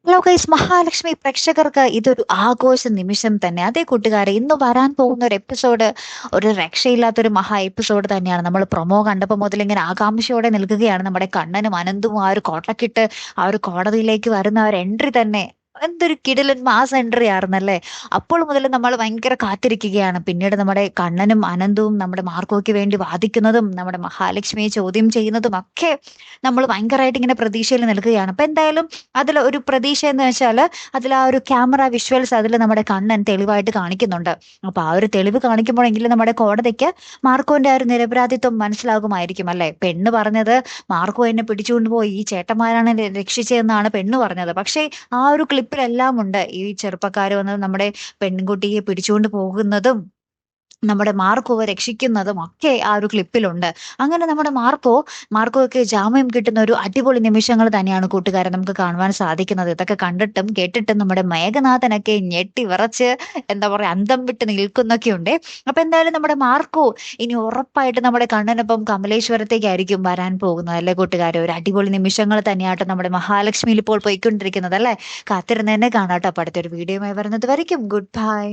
Hello guys, Mahalakshmi പ്രേക്ഷകർക്ക് ഇതൊരു ആഘോഷ നിമിഷം തന്നെ. അതേ കൂട്ടുകാരെ, ഇന്ന് വരാൻ പോകുന്ന ഒരു എപ്പിസോഡ് ഒരു രക്ഷയില്ലാത്തൊരു മഹാ എപ്പിസോഡ് തന്നെയാണ്. നമ്മൾ പ്രൊമോ കണ്ടപ്പോൾ മുതൽ ഇങ്ങനെ ആകാംക്ഷയോടെ നിൽക്കുകയാണ്. നമ്മുടെ കണ്ണനും അനന്തും ആ ഒരു കോട്ടക്കിട്ട് ആ ഒരു കോടതിയിലേക്ക് വരുന്ന ആ ഒരു എൻട്രി തന്നെ എന്തൊരു കിടിലൻ മാസ് എൻട്രി ആയിരുന്നല്ലേ. അപ്പോൾ മുതൽ നമ്മൾ ഭയങ്കര കാത്തിരിക്കുകയാണ്. പിന്നീട് നമ്മുടെ കണ്ണനും അനന്തവും നമ്മുടെ മാർക്കോയ്ക്ക് വേണ്ടി വാദിക്കുന്നതും നമ്മുടെ മഹാലക്ഷ്മിയെ ചോദ്യം ചെയ്യുന്നതും ഒക്കെ നമ്മൾ ഭയങ്കരമായിട്ട് ഇങ്ങനെ പ്രതീക്ഷയിൽ നിൽക്കുകയാണ്. അപ്പൊ എന്തായാലും അതിൽ ഒരു പ്രതീക്ഷ എന്ന് വെച്ചാല് അതിൽ ആ ഒരു ക്യാമറ വിഷ്വൽസ് അതിൽ നമ്മുടെ കണ്ണൻ തെളിവായിട്ട് കാണിക്കുന്നുണ്ട്. അപ്പൊ ആ ഒരു തെളിവ് കാണിക്കുമ്പോഴെങ്കിലും നമ്മുടെ കോടതിക്ക് മാർക്കോന്റെ ആ ഒരു നിരപരാധിത്വം മനസ്സിലാകുമായിരിക്കും അല്ലെ. പെണ്ണ് പറഞ്ഞത് മാർക്കോ എന്നെ പിടിച്ചുകൊണ്ട് പോയി ഈ ചേട്ടന്മാരാണ് എന്നെ രക്ഷിച്ചതെന്നാണ് പെണ്ണ് പറഞ്ഞത്. പക്ഷേ ആ ഒരു ക്ലിപ്പിലെല്ലാം ഉണ്ട് ഈ ചെറുപ്പക്കാർ വന്നത് നമ്മുടെ പെൺകുട്ടിയെ പിടിച്ചുകൊണ്ട് പോകുന്നതും നമ്മുടെ മാർക്കോവെ രക്ഷിക്കുന്നതും ഒക്കെ ആ ഒരു ക്ലിപ്പിലുണ്ട്. അങ്ങനെ നമ്മുടെ മാർക്കോയ്ക്ക് ജാമ്യം കിട്ടുന്ന ഒരു അടിപൊളി നിമിഷങ്ങൾ തന്നെയാണ് കൂട്ടുകാരെ നമുക്ക് കാണുവാൻ സാധിക്കുന്നത്. ഇതൊക്കെ കണ്ടിട്ടും കേട്ടിട്ടും നമ്മുടെ മേഘനാഥനൊക്കെ ഞെട്ടി വിറച്ച് എന്താ പറയാ അന്തം വിട്ട് നിൽക്കുന്നൊക്കെയുണ്ട്. അപ്പൊ എന്തായാലും നമ്മുടെ മാർക്കോ ഇനി ഉറപ്പായിട്ട് നമ്മുടെ കണ്ണനൊപ്പം കമലേശ്വരത്തേക്കായിരിക്കും വരാൻ പോകുന്നത് അല്ലെ കൂട്ടുകാരെ. ഒരു അടിപൊളി നിമിഷങ്ങൾ തന്നെയാട്ടോ നമ്മുടെ മഹാലക്ഷ്മിയിൽ ഇപ്പോൾ പോയിക്കൊണ്ടിരിക്കുന്നത് അല്ലെ. കാത്തിരുന്ന് തന്നെ കാണാട്ടോ. അപ്പൊ അടുത്തൊരു വീഡിയോയുമായി വരുന്നത് വരയ്ക്കും ഗുഡ് ബൈ.